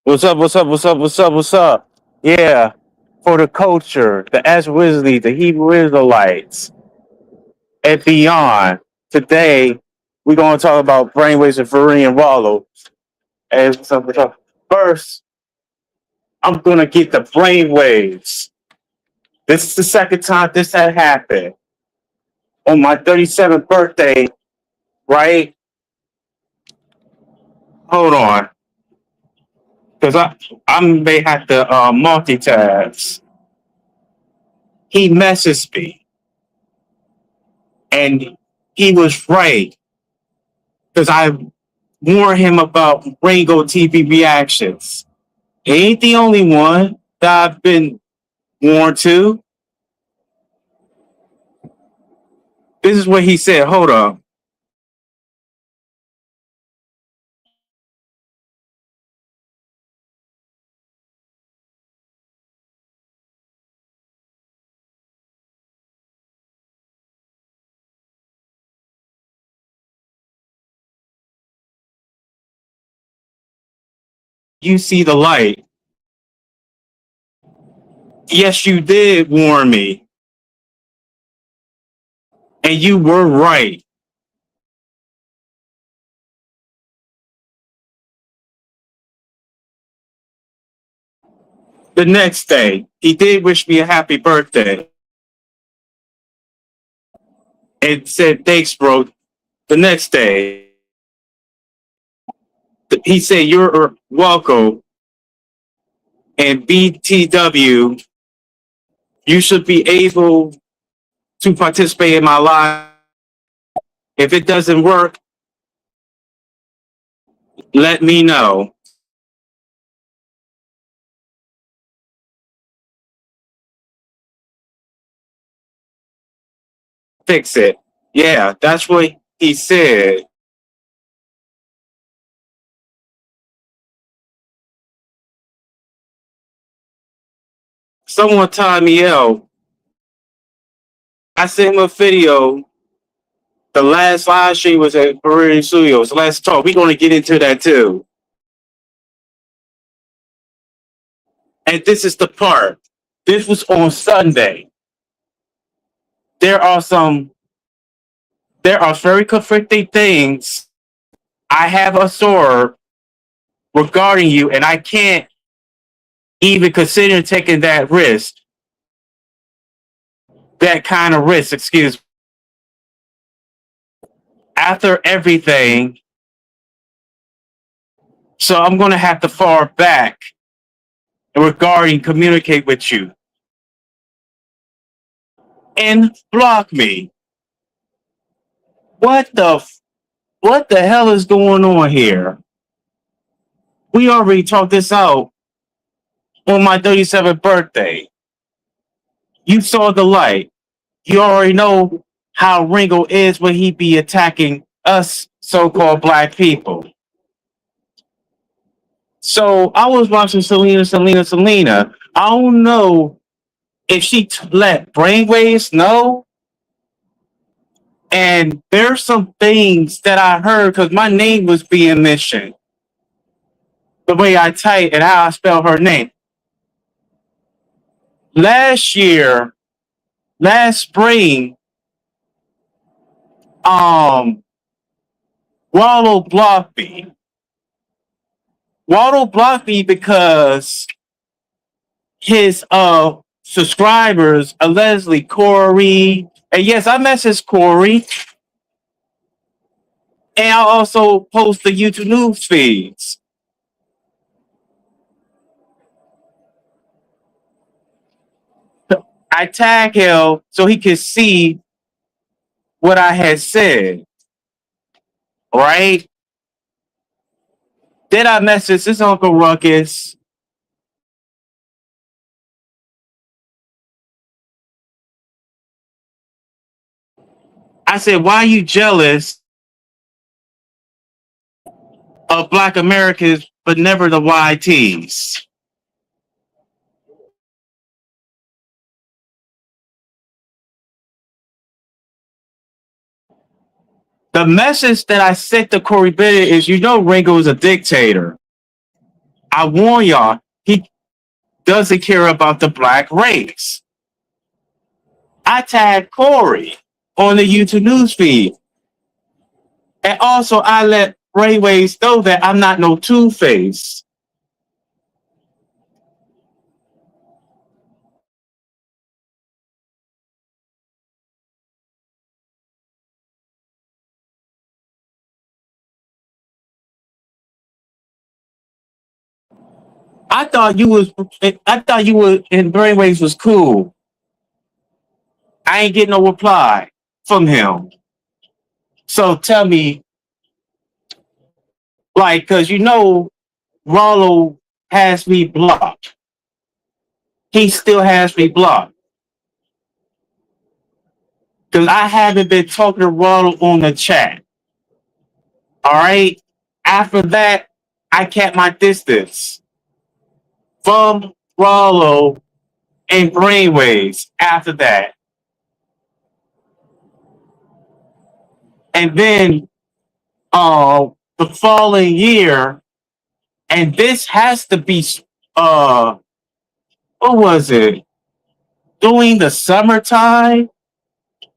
What's up? What's up? What's up? What's up? What's up? Yeah, for the culture, the Ashwizli, the Hebrew Israelites, and beyond. Today, we're going to talk about brainwaves and floridanralo. And so first, I'm going to get the brainwaves. This is the second time this had happened. On my 37th birthday, right? Hold on, because I may have to multitask. He messaged me, and he was right because I warned him about Ringo TV reactions. It ain't the only one that I've been warned to. This is what he said. Hold on. You see the light. Yes, you did warn me. And you were right. The next day, he did wish me a happy birthday and said, thanks, bro. The next day, he said, you're welcome. And BTW, you should be able to participate in my life. If it doesn't work, let me know. Fix it. Yeah, that's what he said. Someone tied me out. I sent him a video. The last live stream was at Floridan Studios. Let's talk. We're going to get into that too. And this is the part. This was on Sunday. There are some, there are very conflicting things I have absorbed regarding you, and I can't even consider taking that risk, that kind of risk, excuse me. After everything, so I'm going to have to fall back regarding communicate with you and block me. What the what the hell is going on here? We already talked this out on my 37th birthday. You saw the light. You already know how Ringo is when he be attacking us so-called black people. So I was watching Selena. I don't know if she let Brainwaves know. And there's some things that I heard because my name was being mentioned. The way I type and how I spell her name. Last year, last spring, um, Wallow blocked me. Wallow blocked me because his subscribers, Leslie, Corey, and yes, I messaged Corey, and I also post the YouTube news feeds. I tag him so he could see what I had said, right? Then I messaged his Uncle Ruckus. I said, why are you jealous of Black Americans, but never the YTs? The message that I sent to Corey Bennett is, you know, Ringo is a dictator. I warn y'all, he doesn't care about the black race. I tagged Corey on the YouTube newsfeed. And also, I let Brainwavezz know that I'm not no two-face. I thought you was, I thought you were, and Brainwavezz was cool. I ain't getting no reply from him. So tell me, like, cause you know, Rollo has me blocked. He still has me blocked. Cause I haven't been talking to Rollo on the chat. All right. After that, I kept my distance from Rollo and Brainwavezz after that. And then the following year, and this has to be what was it? During the summertime?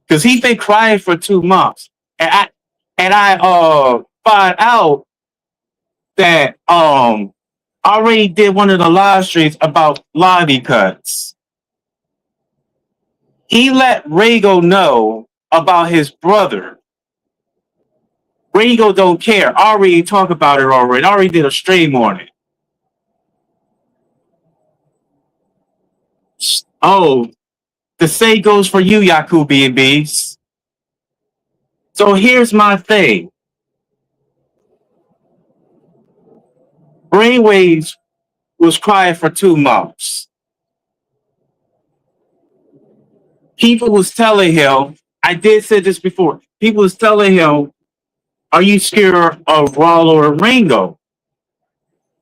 Because he's been crying for 2 months. And I find out that I already did one of the live streams about lobby cuts. He let Rago know about his brother. Rago don't care. I already talked about it already. I already did a stream on it. Oh, the same goes for you, Yakubi and Beast. So here's my thing. Brainwaves was crying for 2 months. People was telling him, I did say this before, people was telling him, are you scared of Rollo or Ringo?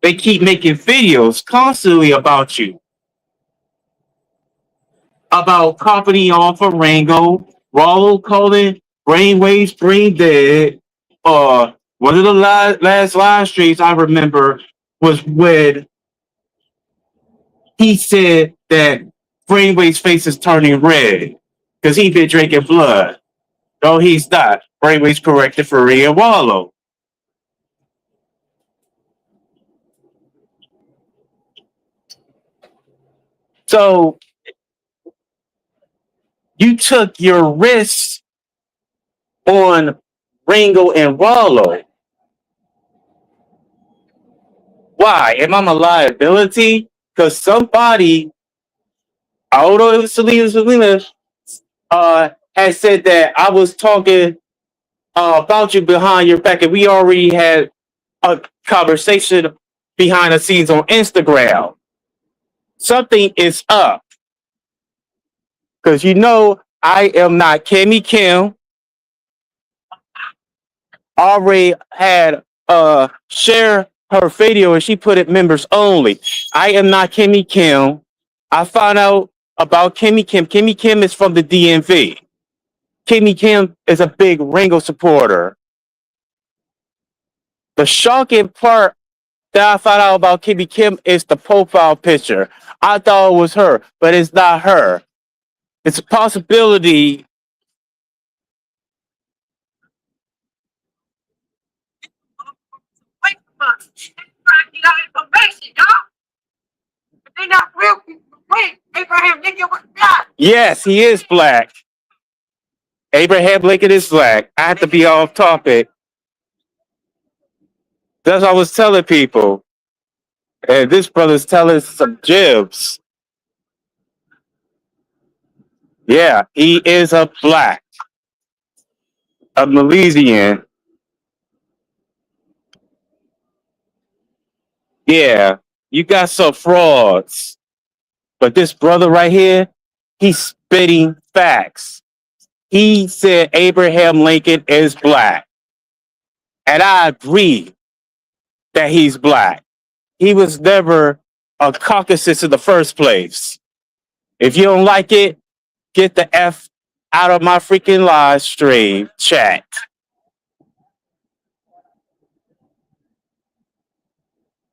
They keep making videos constantly about you. About company on for Ringo, Rollo calling Brainwaves brain dead. One of the last live streams I remember was when he said that Brainwave's face is turning red because he been drinking blood. No, he's not. Brainwave's corrected for Rhea Wallow. So you took your risks on Ringo and Wallow. Why? Am I a liability? Because somebody, although it was Selena, has said that I was talking about you behind your back, and we already had a conversation behind the scenes on Instagram. Something is up. Because you know I am not Kimmy Kim. Already had share her video and she put it members only. I am not Kimmy Kim. I found out about Kimmy Kim. Kimmy Kim is from the DMV. Kimmy Kim is a big Ringo supporter. The shocking part that I found out about Kimmy Kim is the profile picture. I thought it was her, but it's not her. It's a possibility. Wait a minute. Trying to get out information, y'all. They're not real people. Wait, Abraham Lincoln was black. Yes, he is black. Abraham Lincoln is black. I have to be off topic. That's what I was telling people. And this brother's telling some jibs. Yeah, he is a black, a Milesian. Yeah, you got some frauds. But this brother right here, he's spitting facts. He said Abraham Lincoln is black. And I agree that he's black. He was never a Caucasus in the first place. If you don't like it, get the F out of my freaking live stream chat.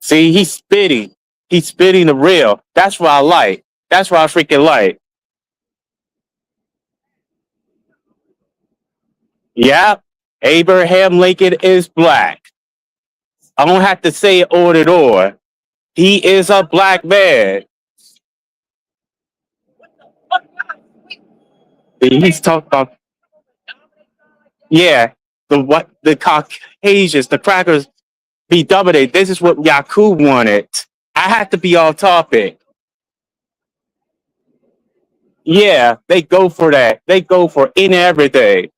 See, he's spitting. He's spitting the real. That's what I like. That's what I freaking like. Yep. Abraham Lincoln is black. I don't have to say it on and on. He is a black man. He's talking about, yeah, the Caucasians, the crackers be dominated. This is what Yakub wanted. I have to be off topic. Yeah, they go for that. They go for in everything.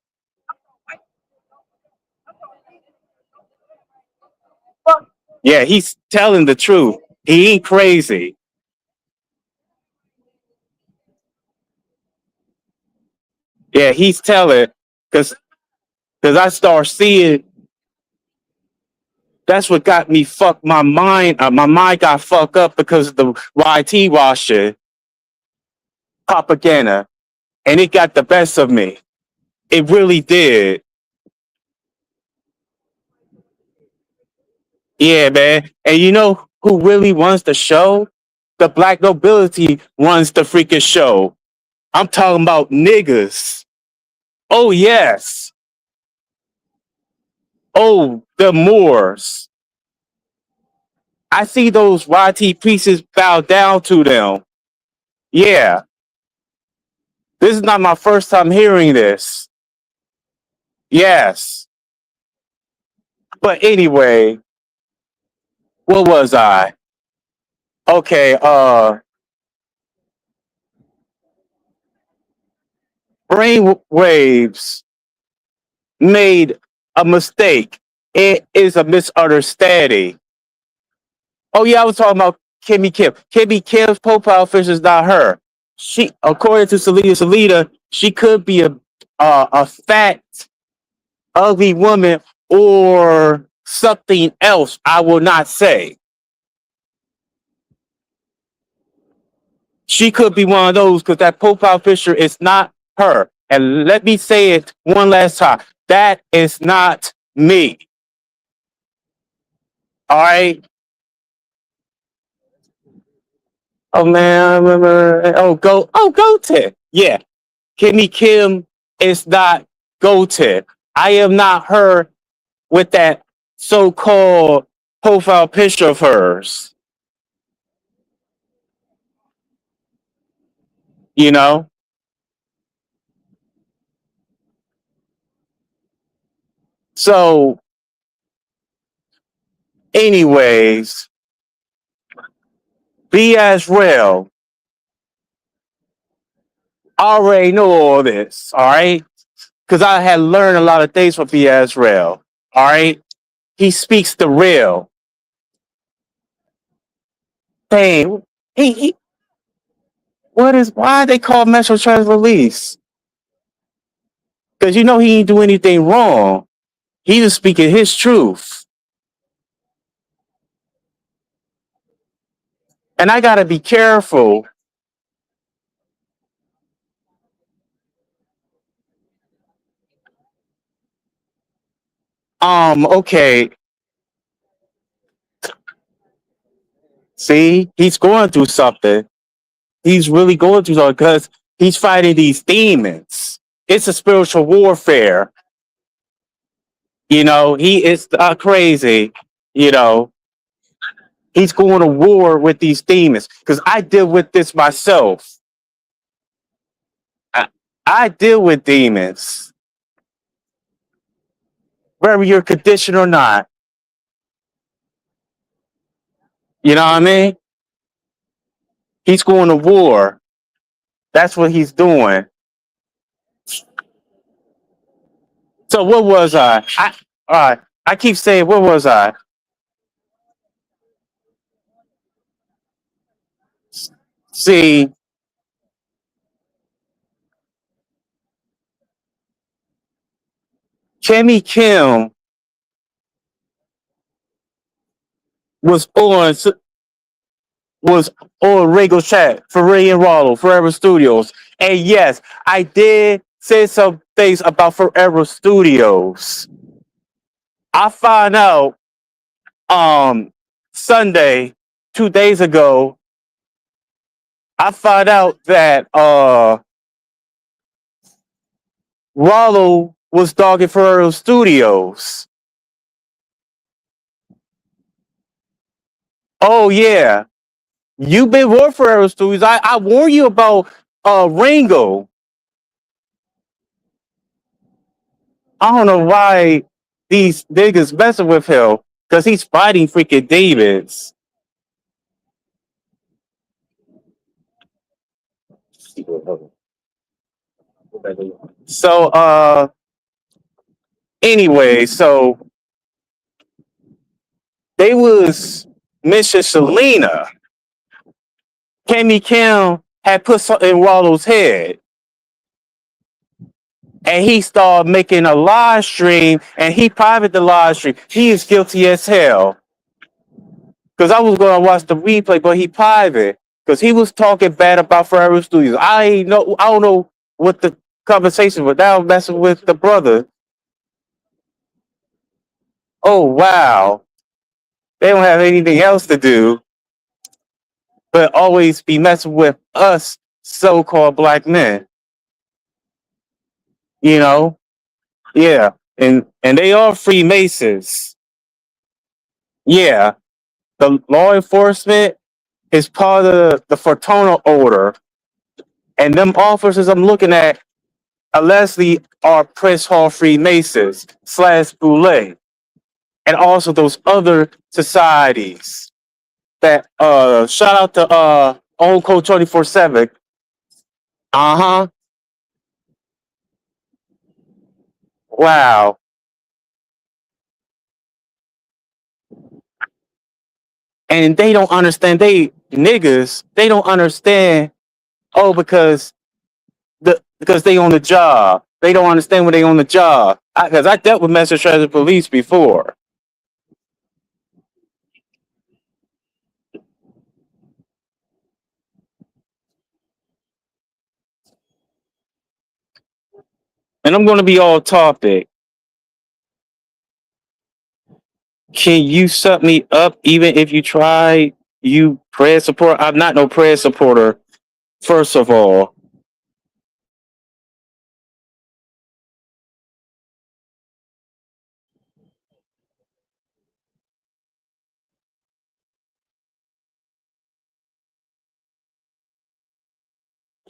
Yeah, he's telling the truth. He ain't crazy. Yeah, he's telling because I start seeing. That's what got me fucked my mind. My mind got fucked up because of the YT washing propaganda, and it got the best of me. It really did. Yeah, man. And you know who really runs the show? The black nobility runs the freaking show. I'm talking about niggas. Oh yes. Oh, the Moors. I see those YT pieces bow down to them. Yeah. This is not my first time hearing this. Yes. But anyway, what was I? Okay, Brainwaves made a mistake. It is a misunderstanding. Oh yeah, I was talking about Kimmy Kim. Kimmy Kim's profile picture is not her. She, according to Salida, she could be a fat, ugly woman or something else. I will not say. She could be one of those because that profile picture is not her. And let me say it one last time. That is not me. All right. Oh man, I remember. Go to. Yeah. Kimmy Kim is not goated. I am not her with that so-called profile picture of hers. You know. So, anyways, be as real. I already know all this. All right, because I had learned a lot of things from B. Israel. All right, he speaks the real. Dang, he what is why they call Metro Trans release? Because you know he ain't do anything wrong. He was speaking his truth, and I gotta be careful. Okay, see, he's going through something. He's really going through something because he's fighting these demons. It's a spiritual warfare. You know, he is crazy. You know, he's going to war with these demons because I deal with this myself. I, I deal with demons, whether you're conditioned or not. You know what I mean? He's going to war. That's what he's doing. So what was I? I keep saying, what was I? See, Kimmy Kim was on was on Regal Chat, Floridanralo, Forever Studios. And yes, I did say some things about Forever Studios. I found out um Sunday, 2 days ago, I found out that Rollo was dogging Ferrero Studios. Oh yeah, you've been with Ferrero Studios. I warned you about Ringo. I don't know why these niggas messing with him because he's fighting freaking demons. So anyway, so they was Mrs. Selena. Cammy Kim had put something in Wallo's head. And he started making a live stream and he private the live stream. He is guilty as hell. Because I was going to watch the replay, but he private. Because he was talking bad about Ferrero Studios. I don't know what the conversation was. Now I'm messing with the brother. Oh wow. They don't have anything else to do but always be messing with us so-called black men. You know? Yeah. And they are Freemasons. Yeah. The law enforcement is part of the fraternal order. And them officers I'm looking at allegedly are Prince Hall Freemasons / Boule. And also those other societies that shout out to Old Code 24/7. Uh-huh. Wow. And they don't understand, they niggas, they don't understand, oh, because they on the job. They don't understand when they on the job. Because I dealt with Master Treasure Police before. And I'm going to be all topic. Can you set me up even if you try? You prayer support? I'm not no prayer supporter, first of all.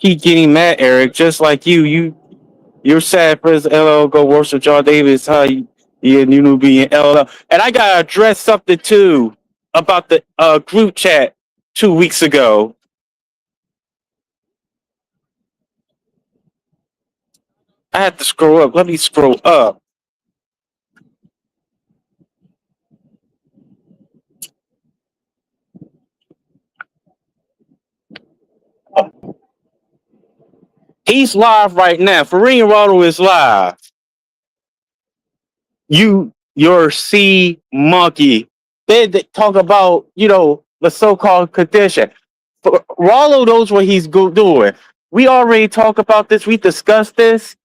Keep getting mad, Eric, just like you're sad for his LL go worship John Davis, how you knew being LL. And I gotta address something too about the group chat 2 weeks ago. I had to scroll up. Let me scroll up. He's live right now. Floridanralo is live. Your sea monkey. They talk about, the so-called condition. Rollo knows what he's doing. We already talked about this. We discussed this.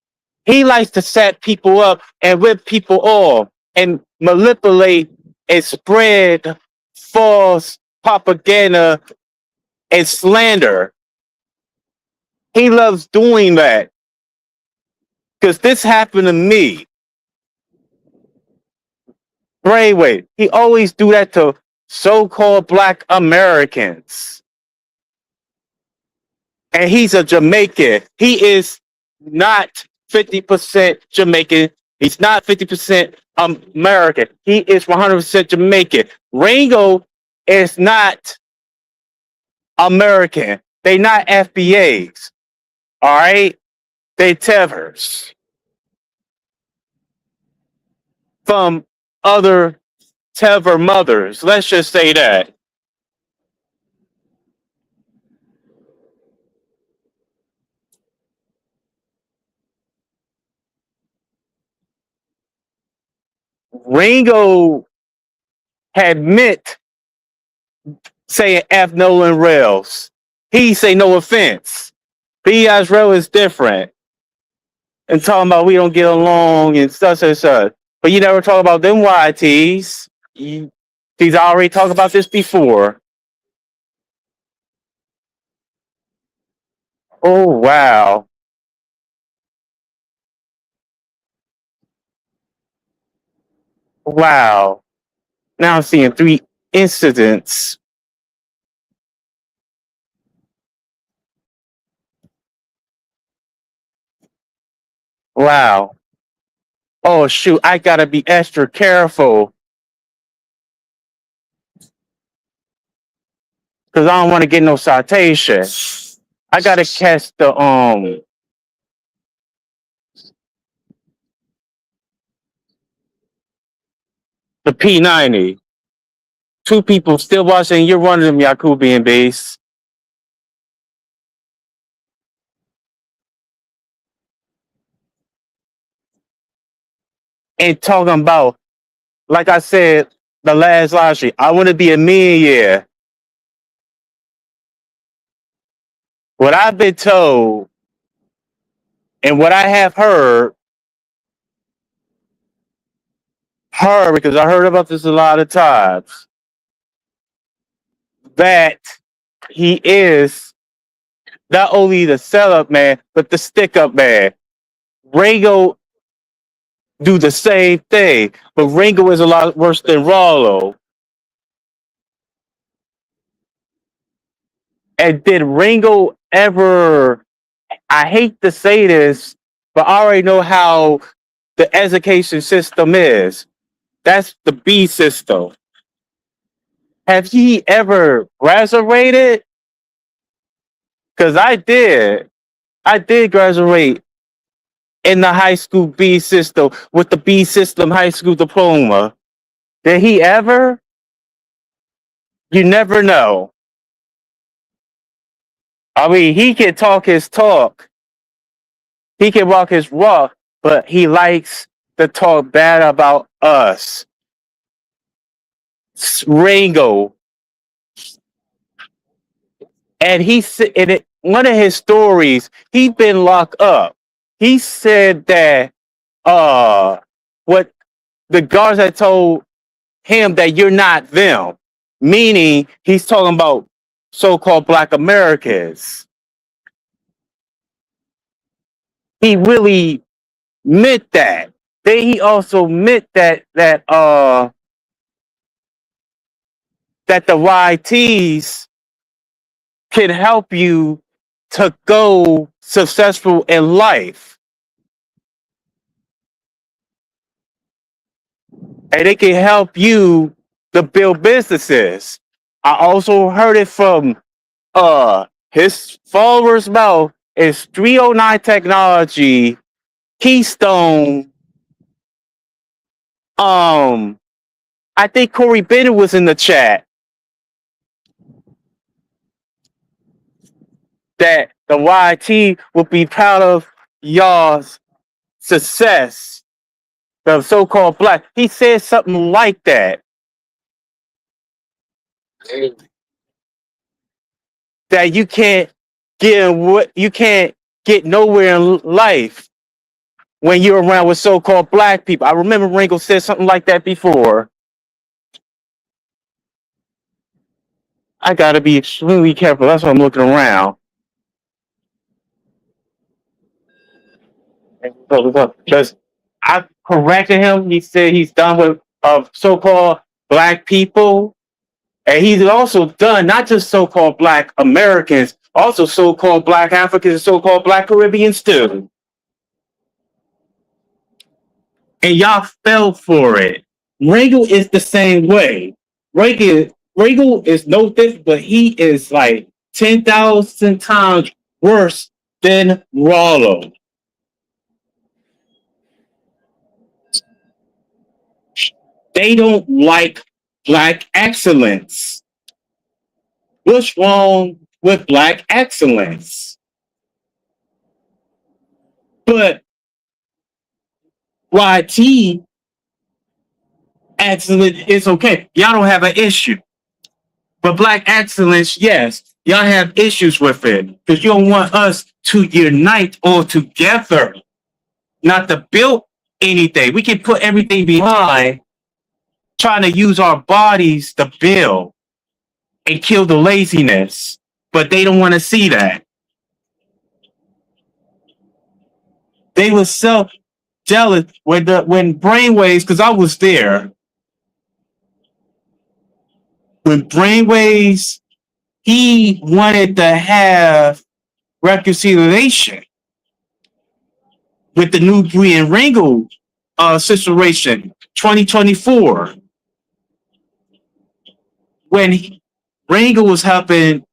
He likes to set people up and rip people off and manipulate and spread false propaganda and slander. He loves doing that because this happened to me. Brainwavezz. He always do that to so-called black Americans. And he's a Jamaican. He is not 50% Jamaican. He's not 50% American. He is 100% Jamaican. Ringo is not American. They not FBAs. All right? They tethers from other tether mothers. Let's just say that. Ringo had meant saying F Nolan Rails. He say no offense. B.I.'s Rail is different. And talking about we don't get along and such and such. But you never talk about them YTs. He's already talked about this before. Oh wow. Wow. Now I'm seeing three incidents. Wow. Oh shoot, I gotta be extra careful because I don't want to get no citation. I gotta catch the P90. Two people still watching. You're one of them, Yakubian base, and talking about, like I said, the last live stream. I want to be a millionaire. What I've been told and what I have heard because I heard about this a lot of times, that he is not only the setup man, but the stick up man. Ringo do the same thing, but Ringo is a lot worse than Rollo. And did Ringo ever? I hate to say this, but I already know how the education system is. That's the B system. Have he ever graduated? Because I did. I did graduate in the high school B system with the B system high school diploma. Did he ever? You never know. I mean, he can talk his talk, he can walk his walk, but he likes to talk bad about us. Ringo. And he said in one of his stories, he's been locked up. He said that what the guards had told him that you're not them, meaning he's talking about so-called Black Americans. He really meant that. Then he also meant that the YTs can help you to go successful in life. And they can help you to build businesses. I also heard it from his followers' mouth is 309 Technology, Keystone. I think Corey Bennett was in the chat that the YT will be proud of y'all's success. The so-called black. He said something like that. That you can't you can't get nowhere in life when you're around with so-called black people. I remember Ringo said something like that before. I gotta be extremely careful. That's why I'm looking around. Because I corrected him. He said he's done with so-called black people, and he's also done not just so-called black Americans, also so-called black Africans and so-called black Caribbeans too. And y'all fell for it. Ringo is the same way. Ringo is no different, but he is like 10,000 times worse than Rollo. They don't like black excellence. What's wrong with black excellence? But YT excellence is okay. Y'all don't have an issue. But black excellence, yes, y'all have issues with it because you don't want us to unite all together, not to build anything. We can put everything behind trying to use our bodies to build and kill the laziness, but they don't want to see that. They were so jealous when Brainwavezz, because I was there when Brainwavezz, he wanted to have reconciliation with the Newbury and Ringo situation, 2024, when Ringo was helping.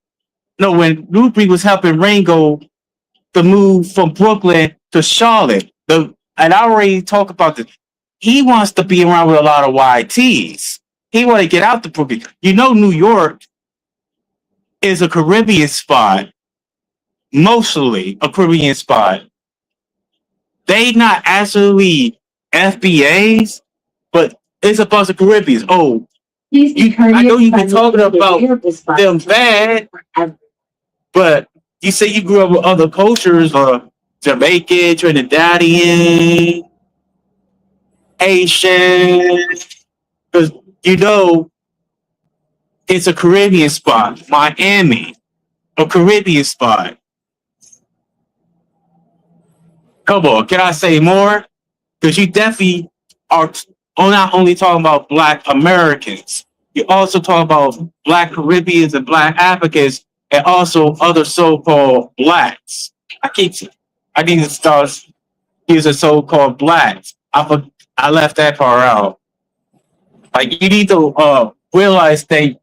No, when Newbury was helping Ringo to move from Brooklyn to Charlotte. And I already talked about this. He wants to be around with a lot of YTs. He want to get out to Brooklyn. You know, New York is a Caribbean spot, mostly a Caribbean spot. They not actually FBAs, but it's a bunch of Caribbeans. Oh, I know you've been talking about them bad, but you say you grew up with other cultures, Jamaican, Trinidadian, Asian, because you know it's a Caribbean spot. Miami, a Caribbean spot. Come on, can I say more? Because you definitely are not only talking about Black Americans, you also talk about Black Caribbeans and Black Africans, and also other so-called Blacks. I need to start using so-called Blacks. I left that part out. Like, you need to realize that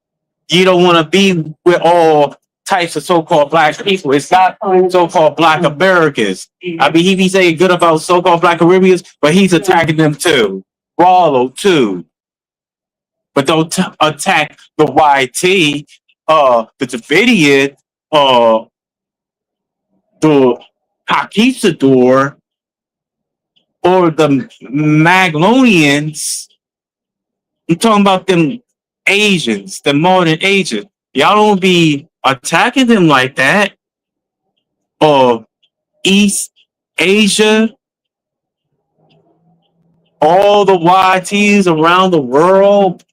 you don't want to be with all types of so-called Black people. It's not so-called Black Americans. I mean, he be saying good about so-called Black Caribbeans, but he's attacking them too. Rallo too. But don't attack the YT, the Davidian, the Conquistador, or the Maglonians. I'm talking about them Asians, the modern Asians. Y'all don't be attacking them like that. Or East Asia, all the YTs around the world.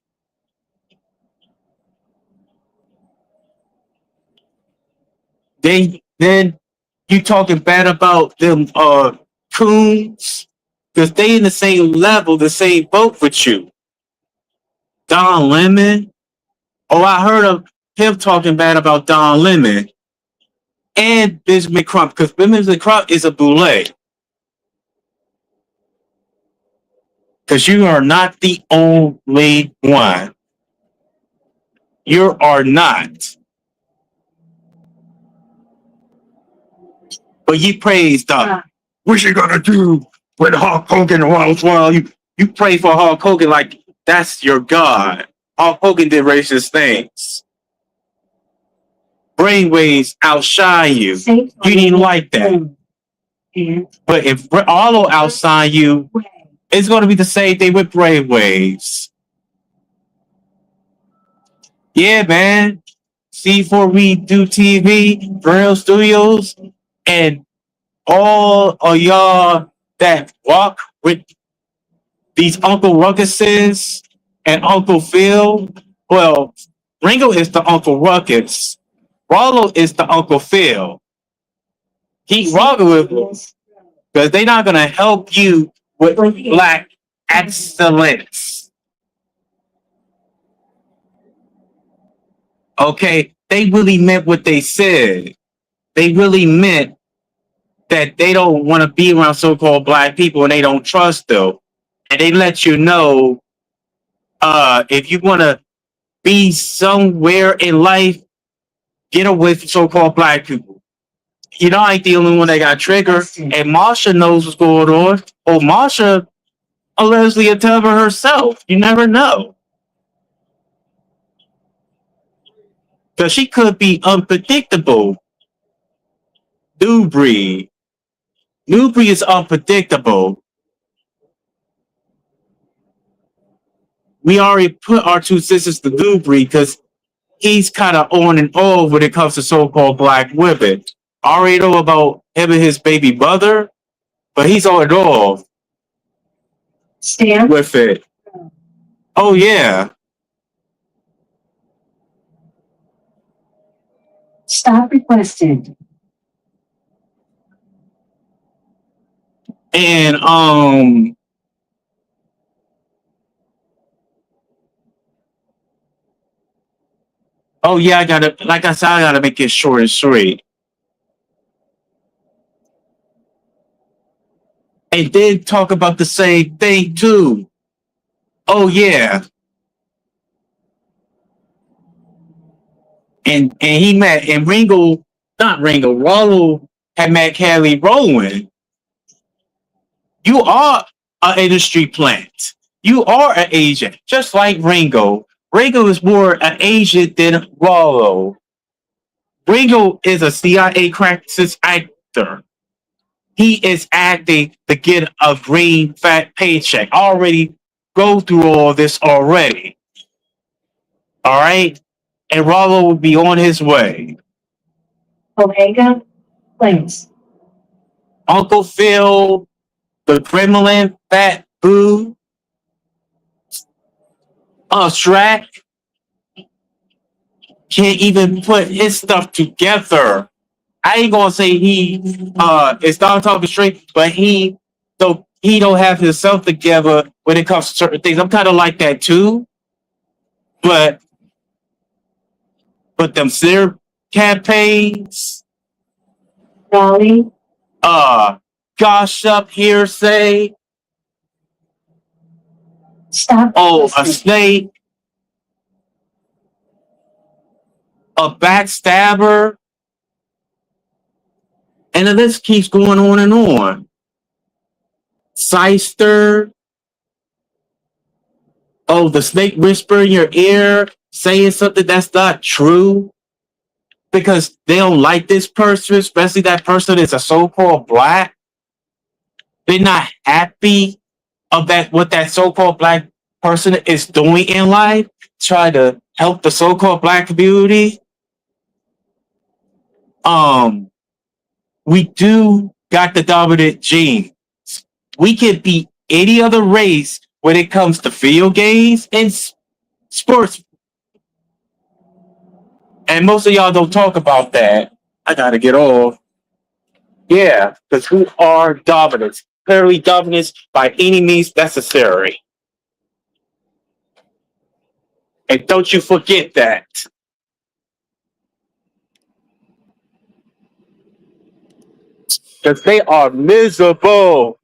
Then you talking bad about them coons, because they in the same level, the same boat with you. Don Lemon. Oh, I heard of him talking bad about Don Lemon and Benjamin Crump, because Benjamin Crump is a boule. Because you are not the only one. You are not. But you praise the, what's you gonna do when Hulk Hogan runs wild? You pray for Hulk Hogan like that's your God. Hulk Hogan did racist things. Brainwaves outshine you. You didn't like that. But if Arlo outshine you, it's going to be the same thing with Brainwaves. Yeah, man. C4 We Do TV, Real Studios, and all of y'all that walk with these Uncle Ruckuses and Uncle Phil. Well, Ringo is the Uncle Ruckus. Rollo is the Uncle Phil. Keep rocking with them, because they're not going to help you with Black excellence. Okay? They really meant what they said. They really meant that they don't want to be around so-called Black people and they don't trust them. And they let you know, if you want to be somewhere in life, get away from so-called Black people. You know, I ain't the only one that got triggered. And Marsha knows what's going on. Oh, Marsha allegedly a tell her herself. You never know. Because she could be unpredictable. Newbury is unpredictable. We already put our two sisters to Newbury because he's kind of on and off when it comes to so-called Black women. I already know about him and his baby mother, but he's on and off with it. Oh yeah. Stop requested. And oh yeah, I gotta, like I said, I gotta make it short and sweet. And then talk about the same thing too. Oh yeah. And he met, and Ringo, not Ringo, Rollo had met Kelly Rowland. You are an industry plant. You are an agent, just like Ringo. Ringo is more an agent than Rollo. Ringo is a CIA crisis actor. He is acting to get a green fat paycheck. Already go through all this already. All right? And Rollo will be on his way. Omega, please. Uncle Phil, the Gremlin, Fat Boo, Shrek can't even put his stuff together. I ain't gonna say he is not talking straight, but he don't have himself together when it comes to certain things. I'm kind of like that too, but them their campaigns, Raleigh, gossip, hearsay, stop oh, a requested. snake, a backstabber, and the list keeps going on and on. Shyster, oh, the snake whisper in your ear, saying something that's not true because they don't like this person, especially that person is a so-called black. They're not happy of that what that so-called black person is doing in life, try to help the so-called black community. Um, we do got the dominant genes. We can beat any other race when it comes to field games and sports. And most of y'all don't talk about that. I gotta get off. Yeah, because we are dominant. Clearly dominance by any means necessary. And don't you forget that. Because they are miserable.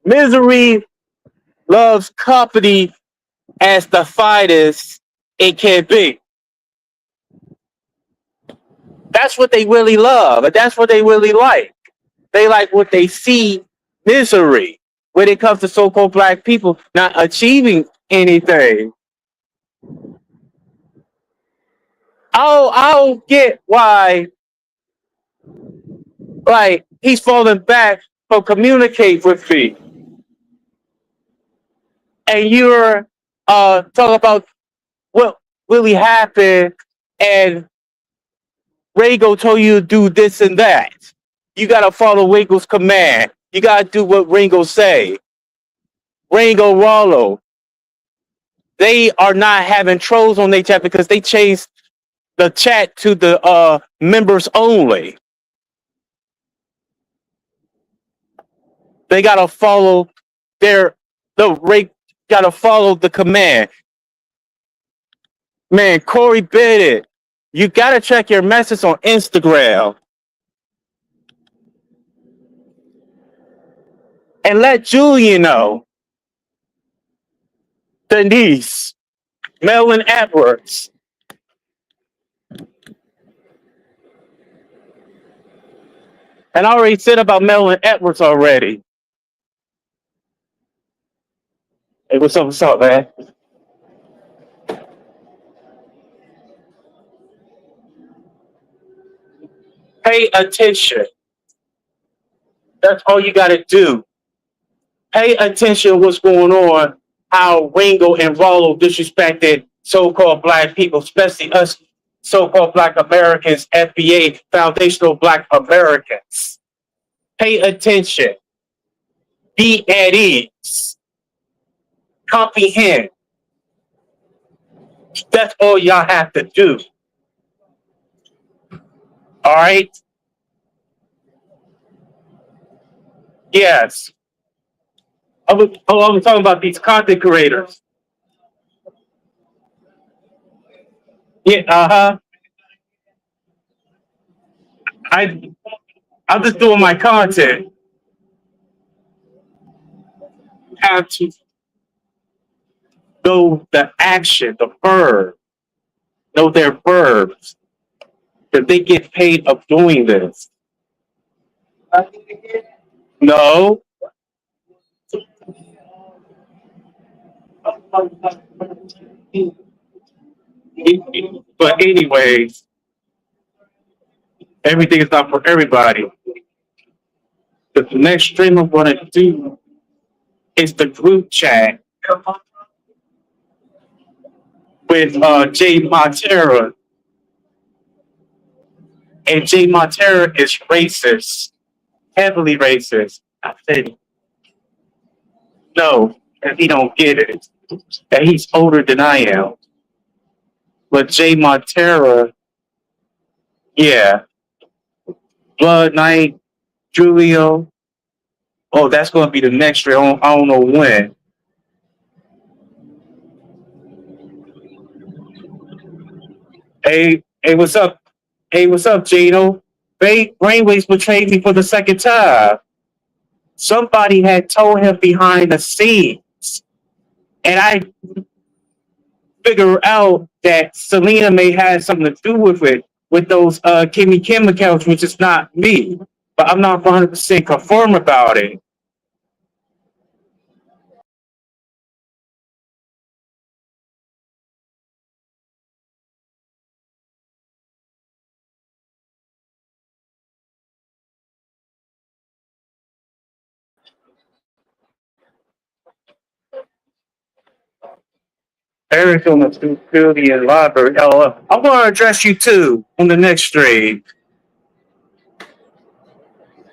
Misery loves company as the finest it can be. That's what they really love, and that's what they really like. They like what they see misery when it comes to so-called black people not achieving anything. I don't get why, like, he's falling back from communicate with me, and you're talking about what really happened, and Rago told you to do this and that. You gotta follow Ringo's command. You gotta do what Ringo say. Ringo Rollo. They are not having trolls on their chat because they changed the chat to the members only. They gotta follow their the rate gotta follow the command. Man, Corey Bennett, you gotta check your message on Instagram and let Julian know. Denise, Melvin Edwards. And I already said about Melvin Edwards already. Hey, what's up, man? Pay attention. That's all you gotta do. Pay attention to what's going on, how Ringo and Rollo disrespected so-called black people, especially us so-called black Americans, FBA, foundational black Americans. Pay attention. Be at ease. Comprehend. That's all y'all have to do. All right? Yes. I was talking about these content creators. Yeah, uh-huh. I I'm just doing my content. Have to know the action, the verb, know their verbs, that they get paid of doing this. No, but anyways, everything is not for everybody. The next stream I'm gonna do is the group chat with Jay Montera, and Jay Montera is racist, heavily racist. I said no, and he don't get it. And he's older than I am. But Jay Montera, yeah, Blood Knight, Julio. Oh, that's going to be the next year. I don't know when. Hey, what's up? Hey, what's up, Jado? Brainwaves betrayed me for the second time. Somebody had told him behind the scenes, and I figure out that Selena may have something to do with it, with those Kimmy Kim accounts, which is not me. But I'm not 100% confirmed about it. Eric on the stupidity and library. I'm going to address you too on the next stream.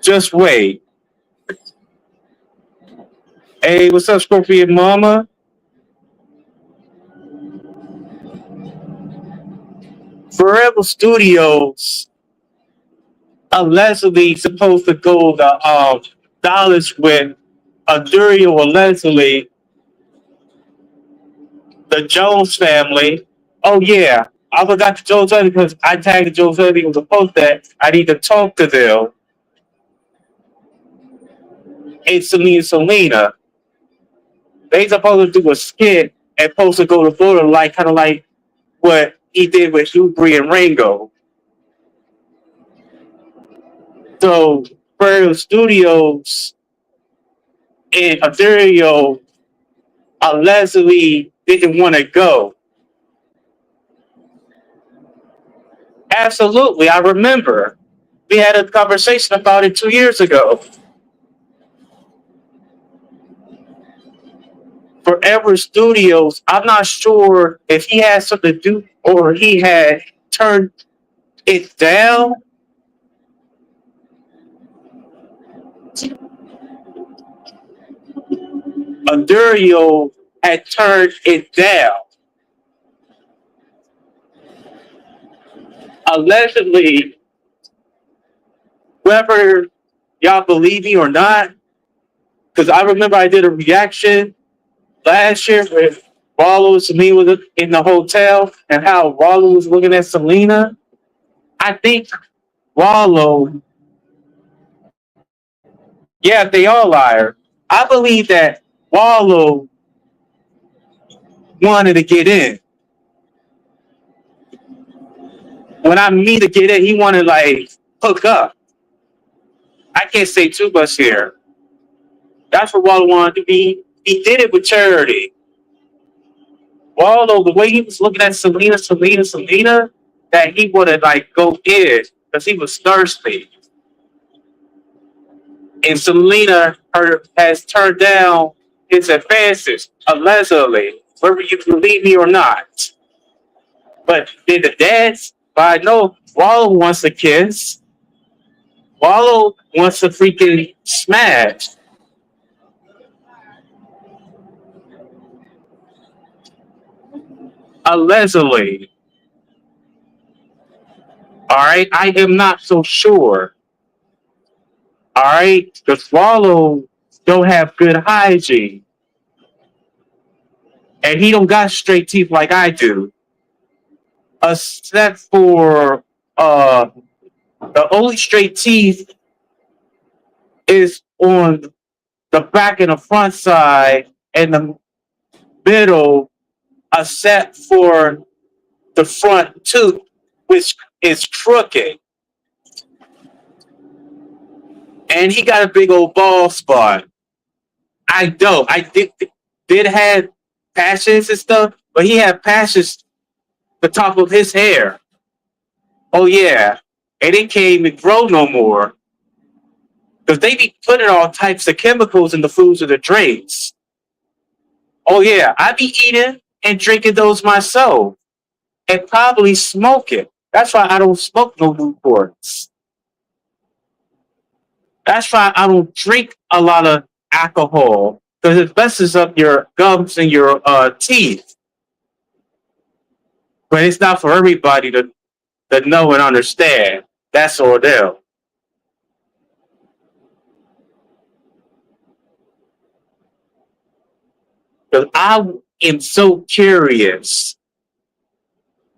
Just wait. Hey, what's up, Scorpion Mama? Forever Studios allegedly supposed to go to Dallas with Adurio allegedly, the Jones family. Oh yeah, I forgot the Jones family because I tagged the Jones family with a post that I need to talk to them. It's Selena. They supposed to do a skit and supposed to go to Florida, like kind of like what he did with Hubri and Rango. So Prairie Studios and Ontario allegedly didn't want to go. Absolutely, I remember. We had a conversation about it 2 years ago. Forever Studios, I'm not sure if he had something to do or he had turned it down. Ontario had turned it down. Allegedly, whether y'all believe me or not, because I remember I did a reaction last year with Wallow and Selena was in the hotel and how Wallow was looking at Selena. I think Wallow, yeah, they all liar. I believe that Wallow wanted to get in. When I mean to get in, he wanted like hook up. I can't say too much here. That's what Wallow wanted to be. He did it with charity. Waldo, the way he was looking at Selena, that he would have like go in because he was thirsty. And Selena has turned down his advances, allegedly, whether you believe me or not. But did the dance? But I know Wallow wants a kiss. Wallow wants to freaking smash. Allegedly. All right. I am not so sure. All right. The swallow don't have good hygiene. And he don't got straight teeth like I do. Except for the only straight teeth is on the back and the front side and the middle, except for the front tooth, which is crooked. And he got a big old bald spot. I don't. I did have patches and stuff, but he had patches the top of his hair. Oh yeah, and it can't even grow no more because they be putting all types of chemicals in the foods and the drinks. Oh yeah, I be eating and drinking those myself, and probably smoking. That's why I don't smoke no Newports. That's why I don't drink a lot of alcohol because it messes up your gums and your teeth. But it's not for everybody to know and understand. That's Ordell. Because I am so curious.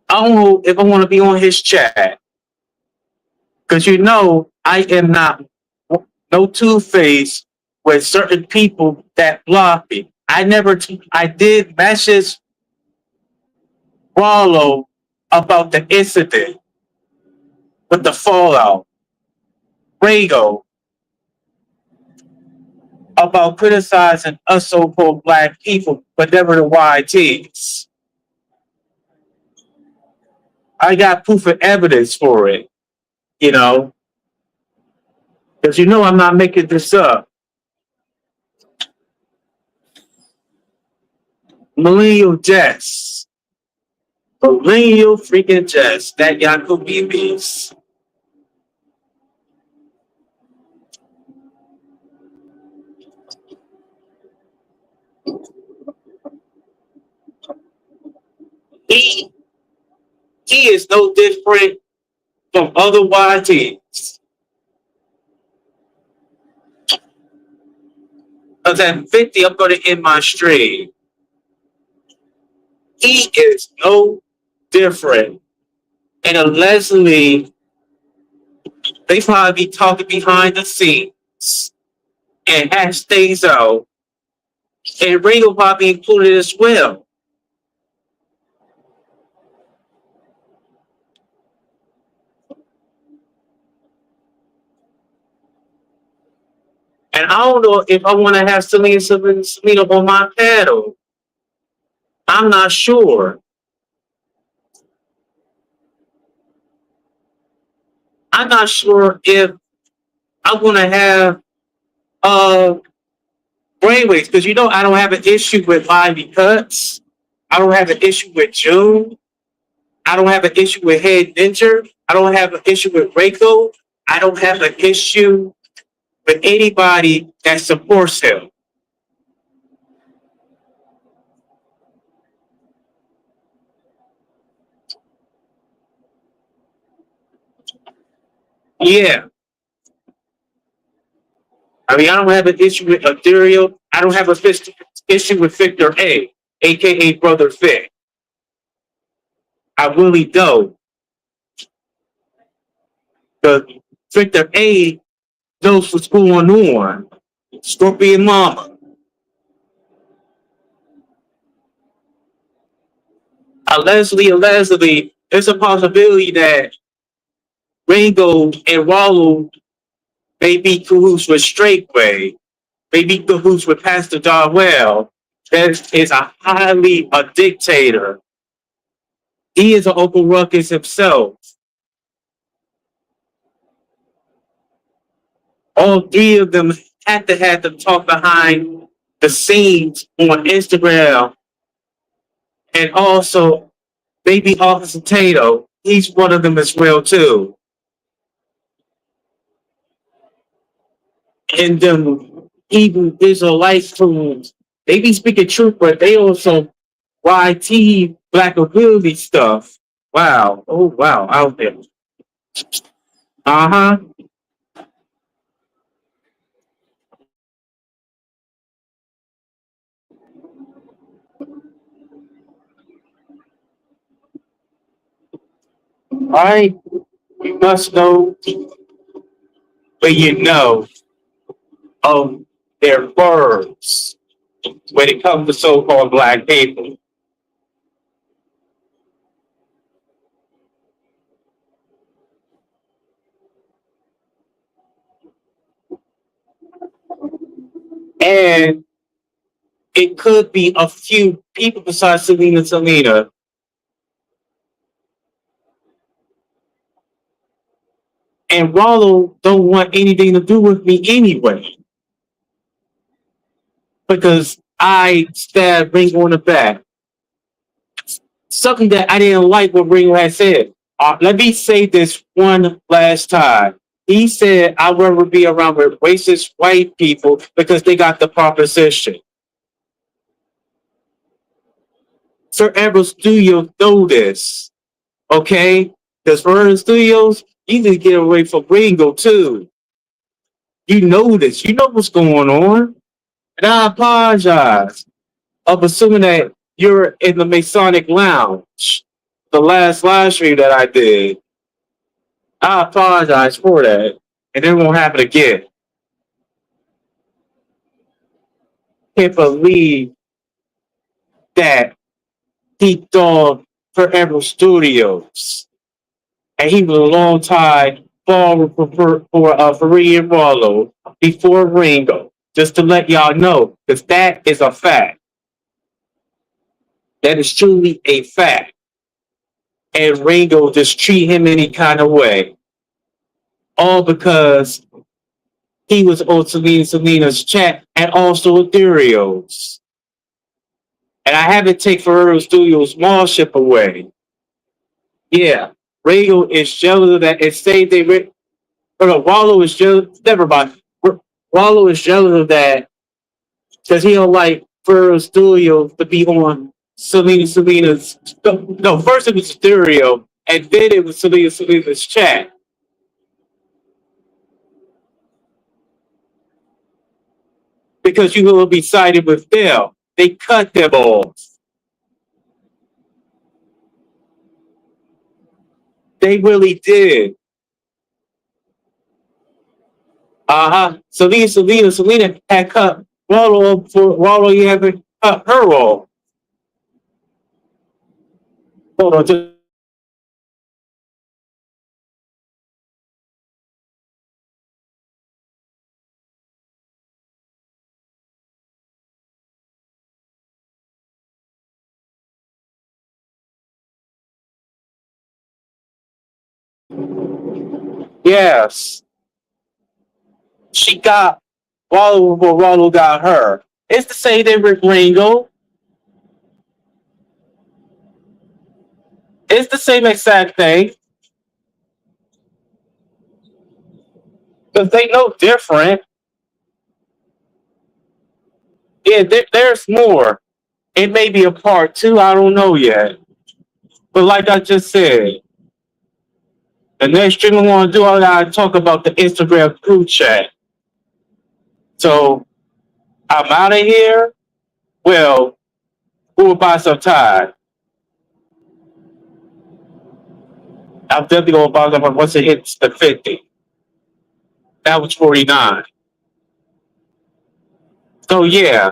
I don't know if I want to be on his chat. Because I am not no two face with certain people that block me. I did message Rollo about the incident with the fallout. Rago about criticizing us so-called black people, but never the YTs. I got proof and evidence for it, you know, because I'm not making this up. Millennial Jess. Millennial freaking Jess. That Yaku BBs. He he is no different from other YTs. Because at 50, I'm going to end my stream. He is no different. And allegedly, they probably be talking behind the scenes and hash things out. And Ring will probably be included as well. And I don't know if I want to have Selena on my panel. I'm not sure. I'm not sure if I'm going to have uh, Brainwaves because I don't have an issue with Ivy Cuts. I don't have an issue with June. I don't have an issue with Head Ninja. I don't have an issue with Reiko. I don't have an issue with anybody that supports him. Yeah. I mean, I don't have an issue with Ethereal. I don't have an issue with Victor A, aka Brother Vic. I really don't. Because Victor A knows what's going on. Scorpion Mama. Allegedly, there's a possibility that Ringo and Wallow may be cahoots with Straightway, may be cahoots with Pastor Darwell. That is a highly a dictator. He is an Uncle Ruckus himself. All three of them had to have them talk behind the scenes on Instagram. And also, maybe Officer Tato, he's one of them as well, too. And them Hebrew Israelite fools, they be speaking truth, but they also YT black ability stuff. Wow. Oh wow, out there. Uh-huh. Right? You must know but you know of their verbs when it comes to so-called black people. And it could be a few people besides Selena. And Rollo don't want anything to do with me anyway. Because I stabbed Ringo in the back. Something that I didn't like what Ringo had said. Let me say this one last time. He said, I'd rather be around with racist white people because they got the proposition. Forever Studios know this, okay? Because Forever Studios, you need to get away from Ringo too. You know this. You know what's going on. And I apologize of assuming that you're in the Masonic Lounge. The last live stream that I did. I apologize for that. And it won't happen again. Can't believe that he thought Forever Studios. And he was a long time for Faria Marlowe before Ringo. Just to let y'all know, because that is a fact. That is truly a fact. And Ringo just treat him any kind of way. All because he was on Selena's chat and also Ethereal's. And I haven't taken Forever Studios' small ship away. Yeah. Ringo is jealous of that. And say they no, Wallow is jealous. Never mind. Wallow is jealous of that because he don't like Forever Studios to be on Selena's. No, first it was Stereo, and then it was Selena's chat. Because you will be sided with them. They cut them off. They really did. Uh-huh. Selena had cut Wallow off for Wallow. You haven't cut her off. Hold on. Yes. She got Wallow before Wallow got her. It's the same thing with Ringo. It's the same exact thing. Because they know different. Yeah, there's more. It may be a part two. I don't know yet. But like I just said, the next stream I want to do, I gotta talk about the Instagram group chat. So I'm out of here. Well, we'll buy some time. I'm definitely gonna buy them once it hits the 50. That was 49. So yeah,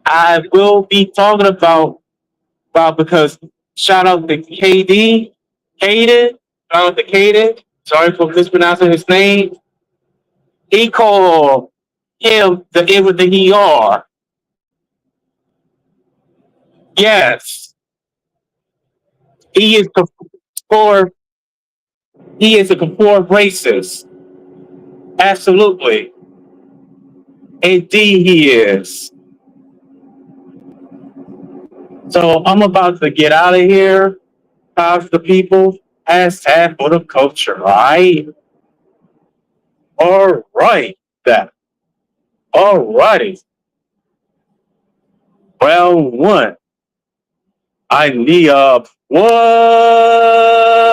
I will be talking about because shout out to KD, Caden, shout out to Caden. Sorry for mispronouncing his name. He called him the everything he are. Yes, he is for he is a conformed racist. Absolutely, indeed he is. So I'm about to get out of here. Talk to people. Hashtag for the culture. Right. All right. That. All righty. Well, one. I knee up. What?